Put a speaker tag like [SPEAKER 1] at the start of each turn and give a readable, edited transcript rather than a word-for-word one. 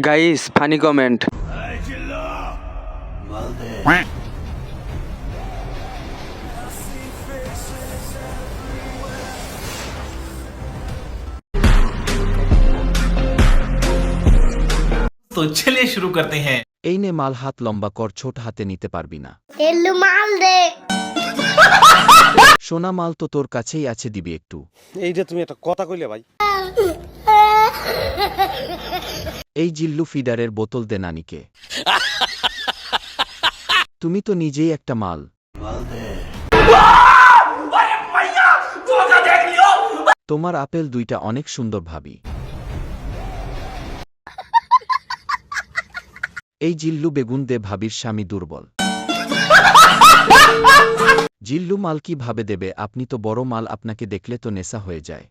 [SPEAKER 1] Guys funny comment.
[SPEAKER 2] तो चलिए शुरू करते हैं।
[SPEAKER 3] এই নে মাল, হাত লম্বা কর, ছোট হাতে নিতে পারবি না।
[SPEAKER 4] এলু মাল দে।
[SPEAKER 3] সোনা মাল তো তোর কাছেই আছে, দিবি একটু।
[SPEAKER 5] এইটা তুমি একটা কথা কইলে ভাই।
[SPEAKER 3] এই জিল্লু ফিডারের বোতল দে নানিকে। তুমি তো নিজেই একটা মাল। তোমার আপেল দুইটা অনেক সুন্দর ভাবি। এই জিল্লু বেগুন দে, ভাবির স্বামী দুর্বল। জিল্লু মাল কি ভাবে দেবে, আপনি তো বড় মাল, আপনাকে দেখলে তো নেশা হয়ে যায়।